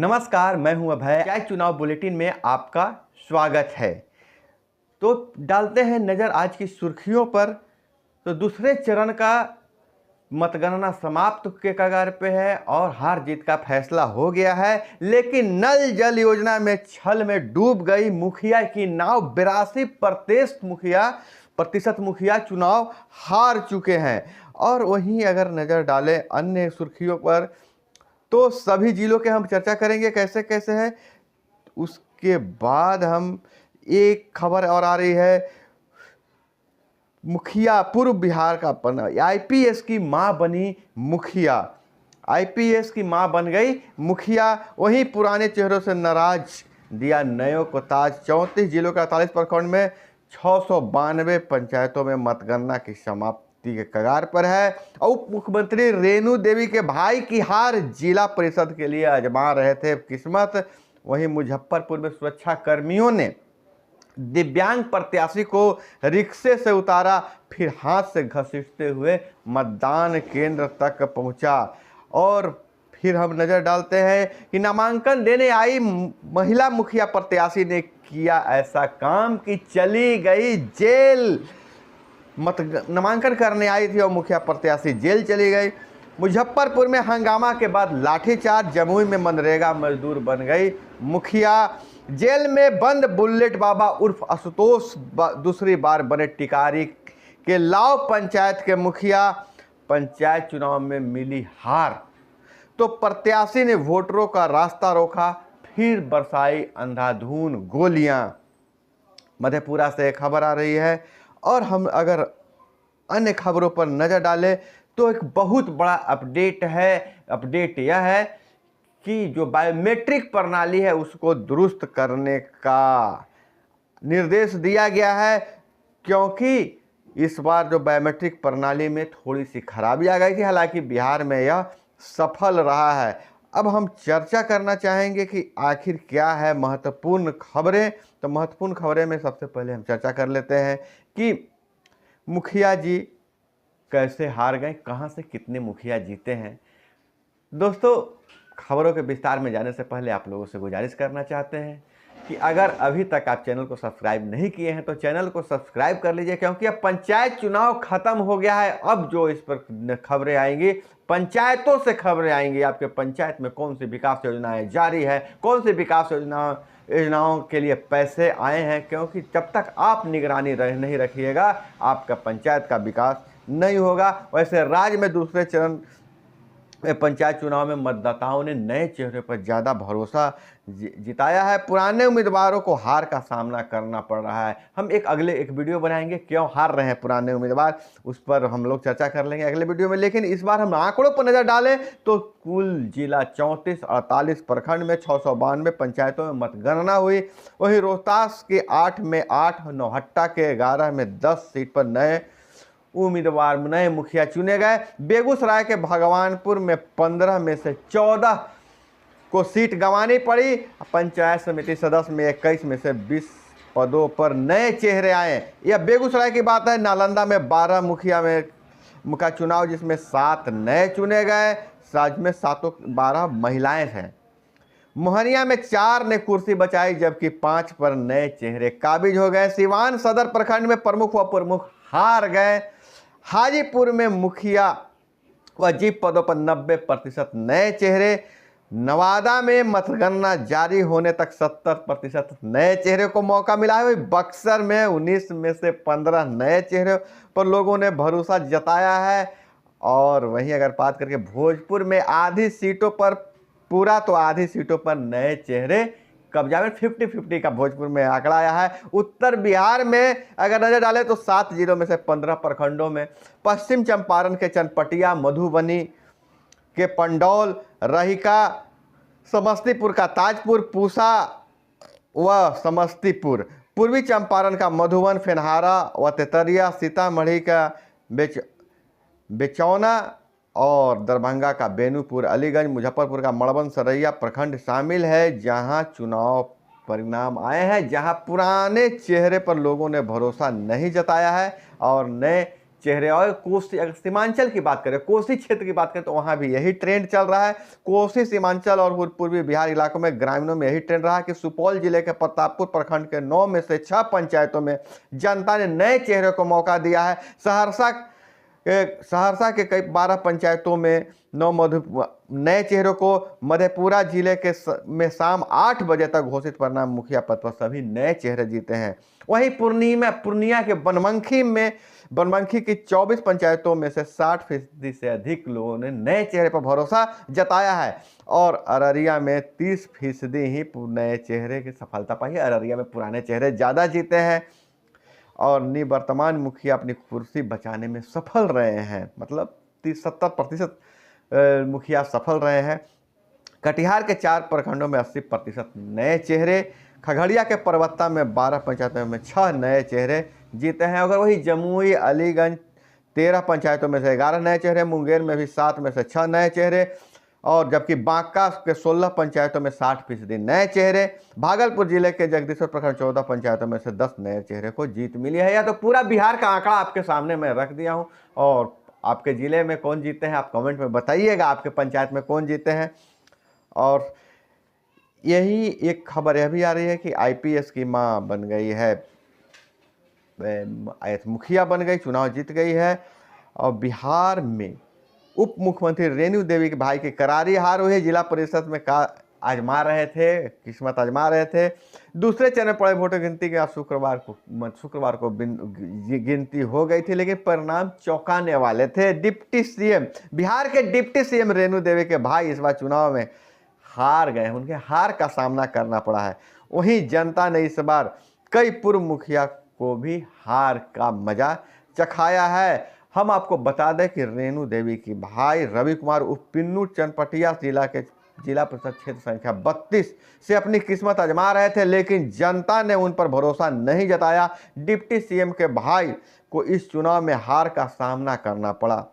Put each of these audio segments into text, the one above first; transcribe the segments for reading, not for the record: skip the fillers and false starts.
नमस्कार, मैं हूं अभय। पंचायत चुनाव बुलेटिन में आपका स्वागत है। तो डालते हैं नज़र आज की सुर्खियों पर। तो दूसरे चरण का मतगणना समाप्त के कगार पे है और हार जीत का फैसला हो गया है, लेकिन नल जल योजना में छल में डूब गई मुखिया की नाव। 82% मुखिया चुनाव हार चुके हैं। और वहीं अगर नज़र डालें अन्य सुर्खियों पर तो सभी जिलों के हम चर्चा करेंगे कैसे कैसे है। उसके बाद हम एक खबर और आ रही है, मुखिया पूर्व बिहार का आईपीएस की मां बनी मुखिया। आईपीएस की मां बन गई मुखिया। वहीं पुराने चेहरों से नाराज, दिया नयों को ताज। 34 जिलों के 48 प्रखंड में 692 पंचायतों में मतगणना की समाप्ति के कगार पर है। उप मुख्यमंत्री रेणु देवी के भाई की हार, जिला परिषद के लिए आजमा रहे थे किस्मत। वहीं मुजफ्फरपुर में सुरक्षा कर्मियों ने दिव्यांग प्रत्याशी को रिक्शे से उतारा, फिर हाथ से घसीटते हुए मतदान केंद्र तक पहुंचा। और फिर हम नजर डालते हैं कि नामांकन देने आई महिला मुखिया प्रत्याशी ने किया ऐसा काम कि चली गई जेल। नामांकन करने आई थी और मुखिया प्रत्याशी जेल चली गई। मुजफ्फरपुर में हंगामा के बाद लाठीचार्ज, जमुई में मनरेगा मजदूर बन गई मुखिया। जेल में बंद बुलेट बाबा उर्फ आशुतोष दूसरी बार बने टिकारी के लाव पंचायत के मुखिया। पंचायत चुनाव में मिली हार तो प्रत्याशी ने वोटरों का रास्ता रोका, फिर बरसाई अंधाधुंध गोलियां। मधेपुरा से एक खबर आ रही है। और हम अगर अन्य खबरों पर नजर डालें तो एक बहुत बड़ा अपडेट है। अपडेट यह है कि जो बायोमेट्रिक प्रणाली है उसको दुरुस्त करने का निर्देश दिया गया है, क्योंकि इस बार जो बायोमेट्रिक प्रणाली में थोड़ी सी खराबी आ गई थी। हालांकि बिहार में यह सफल रहा है। अब हम चर्चा करना चाहेंगे कि आखिर क्या है महत्वपूर्ण खबरें। तो महत्वपूर्ण खबरें में सबसे पहले हम चर्चा कर लेते हैं कि मुखिया जी कैसे हार गए, कहां से कितने मुखिया जीते हैं। दोस्तों, खबरों के विस्तार में जाने से पहले आप लोगों से गुजारिश करना चाहते हैं कि अगर अभी तक आप चैनल को सब्सक्राइब नहीं किए हैं तो चैनल को सब्सक्राइब कर लीजिए, क्योंकि अब पंचायत चुनाव खत्म हो गया है। अब जो इस पर खबरें आएंगी, पंचायतों से खबरें आएंगी। आपके पंचायत में कौन सी विकास योजनाएं जारी है, कौन सी विकास योजनाओं के लिए पैसे आए हैं, क्योंकि जब तक आप निगरानी नहीं रखिएगा आपका पंचायत का विकास नहीं होगा। वैसे राज्य में दूसरे चरण पंचायत चुनाव में मतदाताओं ने नए चेहरे पर ज़्यादा भरोसा जिताया है। पुराने उम्मीदवारों को हार का सामना करना पड़ रहा है। हम एक वीडियो बनाएंगे क्यों हार रहे हैं पुराने उम्मीदवार, उस पर हम लोग चर्चा कर लेंगे अगले वीडियो में। लेकिन इस बार हम आंकड़ों पर नज़र डालें तो कुल जिला 34 48 प्रखंड में 692 पंचायतों में मतगणना हुई। वहीं रोहतास के 8 में 8, नौहट्टा के 11 में 10 सीट पर नए उम्मीदवार नए मुखिया चुने गए। बेगूसराय के भगवानपुर में 15 में से 14 को सीट गंवानी पड़ी। पंचायत समिति सदस्य में 21 में से 20 पदों पर नए चेहरे आए। यह बेगूसराय की बात है। नालंदा में 12 मुखिया का चुनाव, जिसमें 7 नए चुने गए। राज्य में 12 महिलाएं हैं। मोहनिया में 4 ने कुर्सी बचाई, जबकि 5 पर नए चेहरे काबिज हो गए। सिवान सदर प्रखंड में प्रमुख व प्रमुख हार गए। हाजीपुर में मुखिया व जीप पदों पर 90% नए चेहरे। नवादा में मतगणना जारी होने तक 70% नए चेहरे को मौका मिला है। बक्सर में 19 में से 15 नए चेहरे पर लोगों ने भरोसा जताया है। और वहीं अगर बात करके भोजपुर में आधी सीटों पर नए चेहरे कब्जा में 50-50 का भोजपुर में आंकड़ा आया है। उत्तर बिहार में अगर नजर डालें तो 7 जिलों में से 15 प्रखंडों में पश्चिम चंपारण के चनपटिया, मधुबनी के पंडौल, रहिका, समस्तीपुर का ताजपुर, पूसा व समस्तीपुर, पूर्वी चंपारण का मधुबन, फेनहारा व तेतरिया, सीतामढ़ी का बेचौना और दरभंगा का बेनूपुर, अलीगंज, मुजफ्फरपुर का मड़वन, सरैया प्रखंड शामिल है, जहां चुनाव परिणाम आए हैं, जहां पुराने चेहरे पर लोगों ने भरोसा नहीं जताया है और नए चेहरे। और कोसी, अगर सीमांचल की बात करें, कोसी क्षेत्र की बात करें, तो वहाँ भी यही ट्रेंड चल रहा है। कोसी, सीमांचल और पूर्वी बिहार इलाकों में ग्रामीणों में यही ट्रेंड रहा कि सुपौल जिले के प्रतापपुर प्रखंड के 9 में से 6 पंचायतों में जनता ने नए चेहरे को मौका दिया है। सहरसा के कई 12 पंचायतों में नए चेहरों को, मधेपुरा जिले के में शाम 8 बजे तक घोषित परिणाम मुखिया पद पर सभी नए चेहरे जीते हैं। वहीं पूर्णिया के बनमनखी की 24 पंचायतों में से 60% से अधिक लोगों ने नए चेहरे पर भरोसा जताया है। और अररिया में 30% ही नए चेहरे की सफलता पाई है। अररिया में पुराने चेहरे ज़्यादा जीते हैं और निवर्तमान मुखिया अपनी कुर्सी बचाने में सफल रहे हैं। मतलब 70% मुखिया सफल रहे हैं। कटिहार के 4 प्रखंडों में 80% नए चेहरे, खगड़िया के परबत्ता में 12 पंचायतों में 6 नए चेहरे जीते हैं। अगर वही जमुई, अलीगंज 13 पंचायतों में से 11 नए चेहरे, मुंगेर में भी 7 में से 6 नए चेहरे, और जबकि बांका के 16 पंचायतों में 60% नए चेहरे। भागलपुर जिले के जगदीशपुर प्रखंड 14 पंचायतों में से 10 नए चेहरे को जीत मिली है। या तो पूरा बिहार का आंकड़ा आपके सामने मैं रख दिया हूं। और आपके ज़िले में कौन जीते हैं आप कमेंट में बताइएगा, आपके पंचायत में कौन जीते हैं। और यही एक खबर यह भी आ रही है कि आईपीएस की मां बन गई है, मुखिया बन गई, चुनाव जीत गई है। और बिहार में उप मुख्यमंत्री रेणु देवी के भाई की करारी हार हुई। जिला परिषद में आजमा रहे थे, किस्मत आजमा रहे थे। दूसरे चरण में पड़े वोटों गिनती के शुक्रवार को गिनती हो गई थी, लेकिन परिणाम चौंकाने वाले थे। बिहार के डिप्टी सीएम रेणु देवी के भाई इस बार चुनाव में हार गए, उनके हार का सामना करना पड़ा है। वहीं जनता ने इस बार कई पूर्व मुखिया को भी हार का मजा चखाया है। हम आपको बता दें कि रेणु देवी की भाई रवि कुमार उर्फ पिन्नू चनपटिया जिला परिषद क्षेत्र संख्या 32 से अपनी किस्मत आजमा रहे थे, लेकिन जनता ने उन पर भरोसा नहीं जताया। डिप्टी सीएम के भाई को इस चुनाव में हार का सामना करना पड़ा।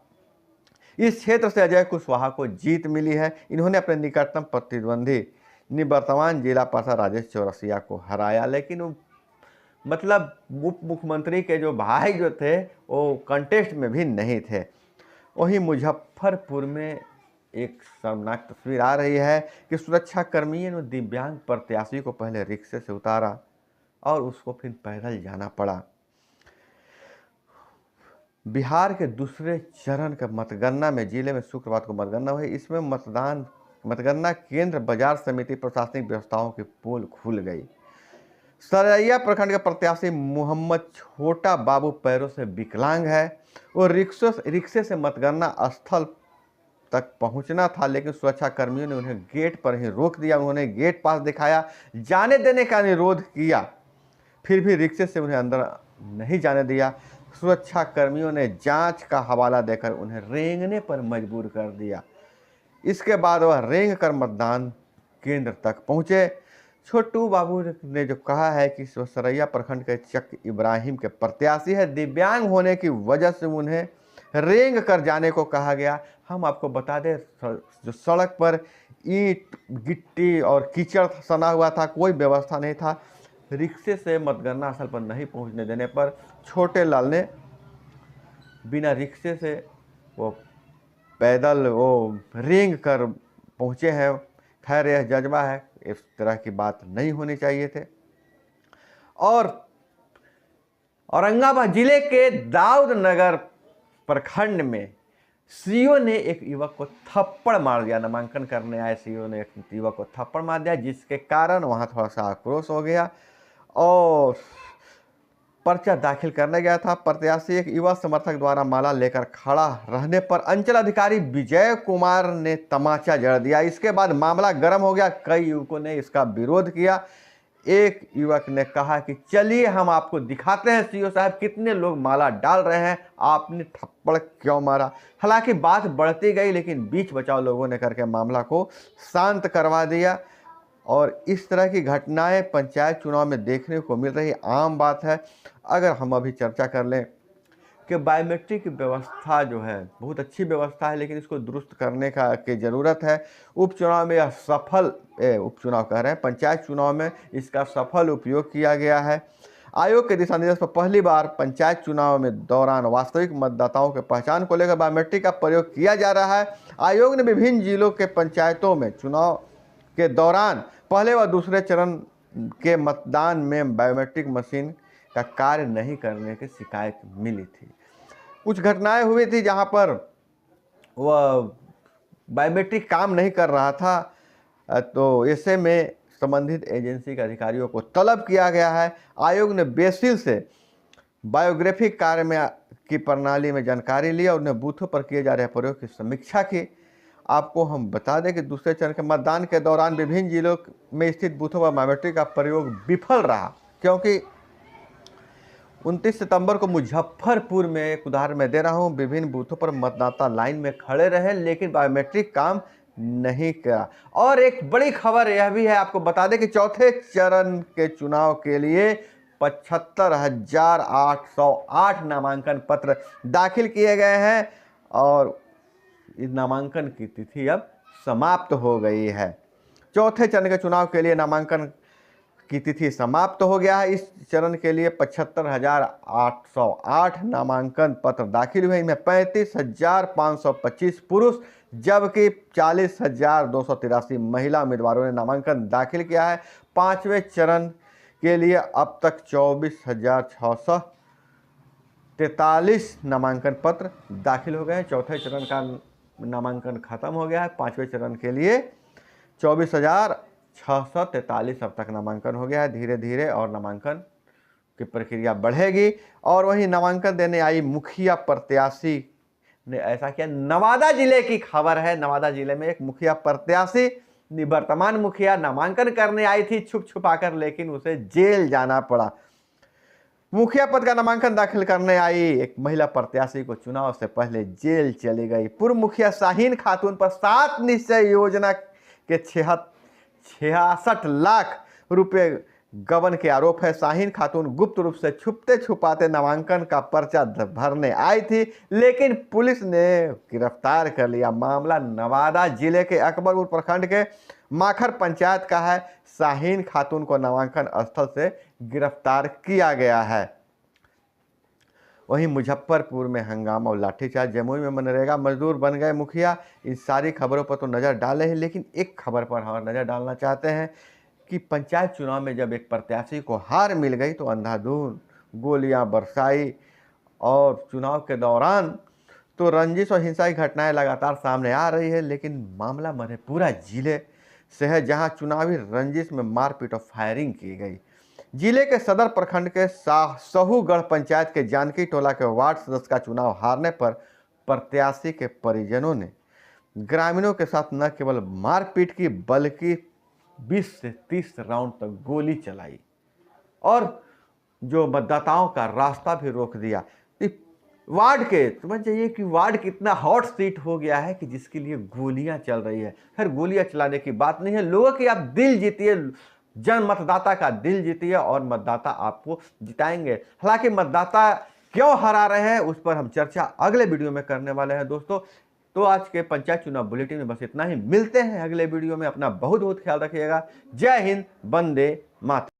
इस क्षेत्र से अजय कुशवाहा को जीत मिली है। इन्होंने अपने निकटतम प्रतिद्वंदी निवर्तमान जिला पार्षद राजेश चौरसिया को हराया, लेकिन मतलब उप मुख्यमंत्री के जो भाई जो थे वो कंटेस्ट में भी नहीं थे। वहीं मुजफ्फरपुर में एक शर्मनाक तस्वीर आ रही है कि सुरक्षा कर्मियों ने दिव्यांग प्रत्याशी को पहले रिक्शे से उतारा और उसको फिर पैदल जाना पड़ा। बिहार के दूसरे चरण का मतगणना में जिले में शुक्रवार को मतगणना हुई। इसमें मतगणना केंद्र, बाजार समिति, प्रशासनिक व्यवस्थाओं की पोल खुल गई। सरैया प्रखंड के प्रत्याशी मोहम्मद छोटा बाबू पैरों से विकलांग है। वो रिक्शे से मतगणना स्थल तक पहुंचना था, लेकिन सुरक्षा कर्मियों ने उन्हें गेट पर ही रोक दिया। उन्होंने गेट पास दिखाया, जाने देने का अनुरोध किया, फिर भी रिक्शे से उन्हें अंदर नहीं जाने दिया। सुरक्षा कर्मियों ने जांच का हवाला देकर उन्हें रेंगने पर मजबूर कर दिया। इसके बाद वह रेंग कर मतदान केंद्र तक पहुंचे। छोटू बाबू ने जो कहा है कि सरैया प्रखंड के चक इब्राहिम के प्रत्याशी है, दिव्यांग होने की वजह से उन्हें रेंग कर जाने को कहा गया। हम आपको बता दें, जो सड़क पर ईंट, गिट्टी और कीचड़ सना हुआ था, कोई व्यवस्था नहीं था। रिक्शे से मतगणना स्थल पर नहीं पहुंचने देने पर छोटे लाल ने बिना रिक्शे से वो पैदल वो रेंग कर पहुंचे हैं। खैर, यह जज्बा है, इस तरह की बात नहीं होनी चाहिए थे। और औरंगाबाद जिले के दाऊद नगर प्रखंड में सीओ ने एक युवक को थप्पड़ मार दिया। नामांकन करने आए सीओ ने एक युवक को थप्पड़ मार दिया, जिसके कारण वहां थोड़ा सा आक्रोश हो गया और पर्चा दाखिल करने गया था। प्रत्याशी एक युवा समर्थक द्वारा माला लेकर खड़ा रहने पर अंचल अधिकारी विजय कुमार ने तमाचा जड़ दिया। इसके बाद मामला गर्म हो गया, कई युवकों ने इसका विरोध किया। एक युवक ने कहा कि चलिए हम आपको दिखाते हैं सीओ साहब कितने लोग माला डाल रहे हैं, आपने थप्पड़ क्यों मारा। हालांकि बात बढ़ती गई, लेकिन बीच बचाव लोगों ने करके मामला को शांत करवा दिया। और इस तरह की घटनाएं पंचायत चुनाव में देखने को मिल रही आम बात है। अगर हम अभी चर्चा कर लें कि बायोमेट्रिक की व्यवस्था जो है बहुत अच्छी व्यवस्था है, लेकिन इसको दुरुस्त करने की ज़रूरत है। उपचुनाव में यह उपचुनाव कह रहे हैं, पंचायत चुनाव में इसका सफल उपयोग किया गया है। आयोग के दिशा निर्देश पर पहली बार पंचायत चुनाव में दौरान वास्तविक मतदाताओं के पहचान को लेकर बायोमेट्रिक का प्रयोग किया जा रहा है। आयोग ने विभिन्न जिलों के पंचायतों में चुनाव के दौरान पहले व दूसरे चरण के मतदान में बायोमेट्रिक मशीन का कार्य नहीं करने की शिकायत मिली थी। कुछ घटनाएं हुई थी जहां पर वह बायोमेट्रिक काम नहीं कर रहा था, तो ऐसे में संबंधित एजेंसी के अधिकारियों को तलब किया गया है। आयोग ने बेसिल से बायोग्राफिक कार्य में की प्रणाली में जानकारी ली और उन्हें बूथों पर किए जा रहे प्रयोग की समीक्षा की। आपको हम बता दें कि दूसरे चरण के मतदान के दौरान विभिन्न जिलों में स्थित बूथों पर बायोमेट्रिक का प्रयोग विफल रहा, क्योंकि 29 सितंबर को मुजफ्फरपुर में एक उदाहरण मैं दे रहा हूं, विभिन्न बूथों पर मतदाता लाइन में खड़े रहे लेकिन बायोमेट्रिक काम नहीं करा। और एक बड़ी खबर यह भी है, आपको बता दें कि चौथे चरण के चुनाव के लिए 75,808 नामांकन पत्र दाखिल किए गए हैं और इस नामांकन की तिथि अब समाप्त हो गई है। चौथे चरण के चुनाव के लिए नामांकन की तिथि समाप्त हो गया है। इस चरण के लिए 75,808 नामांकन पत्र दाखिल हुए। इनमें 35,525 पुरुष जबकि 40,283 महिला उम्मीदवारों ने नामांकन दाखिल किया है। पांचवें चरण के लिए अब तक 24,643 नामांकन पत्र दाखिल हो गए हैं। चौथे चरण का नामांकन खत्म हो गया है। पांचवें चरण के लिए 24,643 अब तक नामांकन हो गया है। धीरे धीरे और नामांकन की प्रक्रिया बढ़ेगी। और वहीं नामांकन देने आई मुखिया प्रत्याशी ने ऐसा किया। नवादा जिले की खबर है, नवादा जिले में एक मुखिया प्रत्याशी निवर्तमान मुखिया नामांकन करने आई थी छुप छुपाकर, लेकिन उसे जेल जाना पड़ा। मुखिया पद का नामांकन दाखिल करने आई एक महिला प्रत्याशी को चुनाव से पहले जेल चली गई। पूर्व मुखिया शाहीन खातून पर 7 निश्चय योजना के 66 लाख रुपए गबन के आरोप है। शाहीन खातून गुप्त रूप से छुपते छुपाते नामांकन का पर्चा भरने आई थी, लेकिन पुलिस ने गिरफ्तार कर लिया। मामला नवादा जिले के अकबरपुर प्रखंड के माखर पंचायत का है। शाहीन खातून को नामांकन स्थल से गिरफ्तार किया गया है। वहीं मुजफ्फरपुर में हंगामा और लाठीचार्ज। जमुई में मनरेगा मजदूर बन गए मुखिया। इन सारी खबरों पर तो नज़र डाले हैं, लेकिन एक खबर पर और नज़र डालना चाहते हैं कि पंचायत चुनाव में जब एक प्रत्याशी को हार मिल गई तो अंधाधुंध गोलियां बरसाई और चुनाव के दौरान तो रंजिश और हिंसा की घटनाएं लगातार सामने आ रही है। लेकिन मामला मधेपुरा जिले से है, जहां चुनावी रंजिश में मारपीट और फायरिंग की गई। जिले के सदर प्रखंड के सहूगढ़ पंचायत के जानकी टोला के वार्ड सदस्य का चुनाव हारने पर प्रत्याशी के परिजनों ने ग्रामीणों के साथ न केवल मारपीट की बल्कि 20 से 30 राउंड तक गोली चलाई और जो मतदाताओं का रास्ता भी रोक दिया। वार्ड के समझ जाइए कि वार्ड कितना हॉट सीट हो गया है कि जिसके लिए गोलियां चल रही है। खैर गोलियां चलाने की बात नहीं है, लोगों की आप दिल जीतिए, जन मतदाता का दिल जीतिए और मतदाता आपको जिताएंगे। हालांकि मतदाता क्यों हरा रहे हैं उस पर हम चर्चा अगले वीडियो में करने वाले हैं दोस्तों। तो आज के पंचायत चुनाव बुलेटिन में बस इतना ही। मिलते हैं अगले वीडियो में। अपना बहुत बहुत ख्याल रखिएगा। जय हिंद, वंदे मातरम।